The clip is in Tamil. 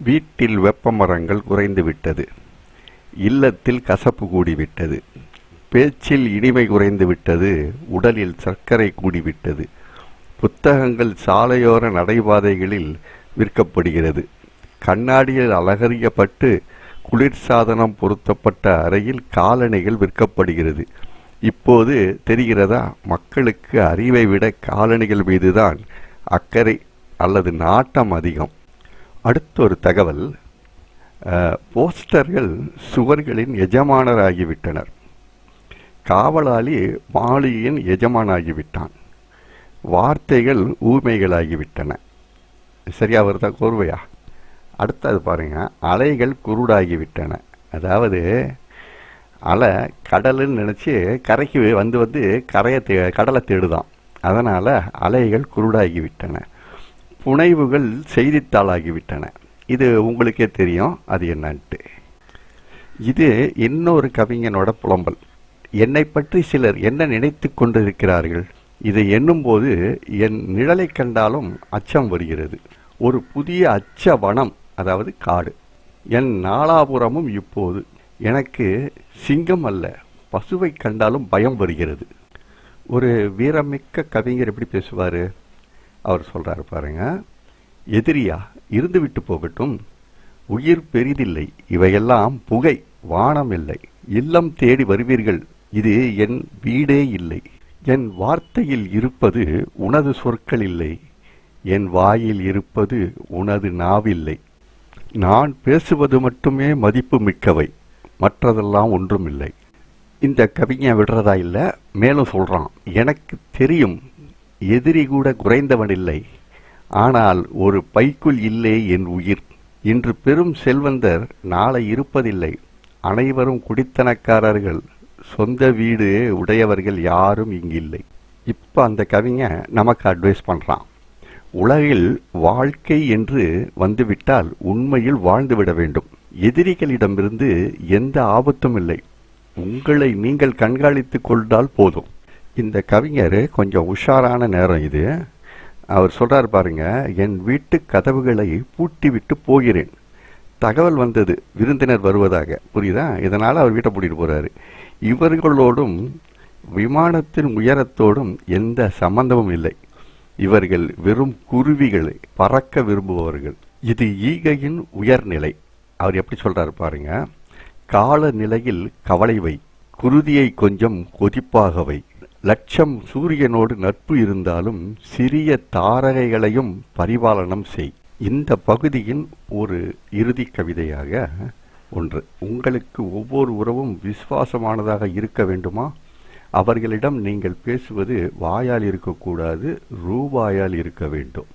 வீட்டில் வெப்பமரங்கள் குறைந்துவிட்டது. இல்லத்தில் கசப்பு கூடிவிட்டது. பேச்சில் இனிமை குறைந்துவிட்டது. உடலில் சர்க்கரை கூடிவிட்டது. புத்தகங்கள் சாலையோர நடைபாதைகளில் விற்கப்படுகிறது. கண்ணாடியில் அலங்கரிக்கப்பட்டு குளிர்சாதனம் பொருத்தப்பட்ட அறையில் காலணிகள் விற்கப்படுகிறது. இப்போது தெரிகிறதா, மக்களுக்கு அறிவை விட காலணிகள் மீதுதான் அக்கறை அல்லது நாட்டம் அதிகம். அடுத்தொரு தகவல், போஸ்டர்கள் சுவர்களின் எஜமானராகிவிட்டனர். காவலாளி மாளிகையின் எஜமானாகிவிட்டான். வார்த்தைகள் ஊமைகளாகிவிட்டன. சரியா வருதா கோர்வையா? அடுத்தது பாருங்க, அலைகள் குருடாகிவிட்டன. அதாவது அலை கடலுன்னு நினச்சி கரைக்கு வந்து கடலை தேடுதான். அதனால் அலைகள் குருடாகிவிட்டன. புனைவுகள் செய்தித்தாளாகிவிட்டன. இது உங்களுக்கே தெரியும் அது என்னன்ட்டு. இது இன்னொரு கவிஞனோட புலம்பல். என்னை பற்றி சிலர் என்ன நினைத்து கொண்டிருக்கிறார்கள்? இதை எண்ணும்போது என் நிழலை கண்டாலும் அச்சம் வருகிறது. ஒரு புதிய அச்ச வனம், அதாவது காடு என் நாலாபுரமும். இப்போது எனக்கு சிங்கம் அல்ல, பசுவை கண்டாலும் பயம் வருகிறது. ஒரு வீரமிக்க கவிஞர் எப்படி பேசுவார்? அவர் சொல்கிறார் பாருங்க, எதிரியா இருந்து விட்டு போகட்டும், உயிர் பெரிதில்லை, இவையெல்லாம் புகை, வானம் இல்லை. இல்லம் தேடி வருவீர்கள், இது என் வீடே இல்லை. என் வார்த்தையில் இருப்பது உனது சொற்கள் இல்லை, என் வாயில் இருப்பது உனது நாவில்லை. நான் பேசுவது மட்டுமே மதிப்பு மிக்கவை, மற்றதெல்லாம் ஒன்றுமில்லை. இந்த கவிஞன் விடுறதா இல்லை, மேலும் சொல்கிறான், எனக்கு தெரியும் எதிரி கூட குறைந்தவன் இல்லை, ஆனால் ஒரு பைக்குள் இல்லை என் உயிர். இன்று பெரும் செல்வந்தர் நாளை இருப்பதில்லை, அனைவரும் குடித்தனக்காரர்கள், சொந்த வீடு உடையவர்கள் யாரும் இங்கில்லை. இப்போ அந்த கவிஞன் நமக்கு அட்வைஸ் பண்ணுறான். உலகில் வாழ்க்கை என்று வந்துவிட்டால் உண்மையில் வாழ்ந்துவிட வேண்டும். எதிரிகளிடமிருந்து எந்த ஆபத்தும் இல்லை, உங்களை நீங்கள் கண்காணித்து கொண்டால் போதும். இந்த கவிஞர் கொஞ்சம் உஷாரான நேரம் இது. அவர் சொல்கிறார் பாருங்க, என் வீட்டு கதவுகளை பூட்டிவிட்டு போகிறேன். தகவல் வந்தது விருந்தினர் வருவதாக, புரியுதா? இதனால் அவர் வீட்டை பூட்டிட்டு போகிறாரு. இவர்களோடும் விமானத்தின் உயரத்தோடும் எந்த சம்பந்தமும் இல்லை. இவர்கள் வெறும் குருவிகளை, பறக்க விரும்புபவர்கள். இது ஈகையின் உயர்நிலை. அவர் எப்படி சொல்கிறார் பாருங்க, கால நிலையில் கவலை வை, குருதியை கொஞ்சம் கொதிப்பாகவை. லட்சம் சூரியனோடு நட்பு இருந்தாலும் சிறிய தாரகைகளையும் பரிபாலனம் செய். இந்த பகுதியின் ஒரு இறுதி கவிதையாக ஒன்று. உங்களுக்கு ஒவ்வொரு உறவும் விசுவாசமானதாக இருக்க வேண்டுமா? அவர்களிடம் நீங்கள் பேசுவது வாயால் இருக்கக்கூடாது, ரூபாயால் இருக்க வேண்டும்.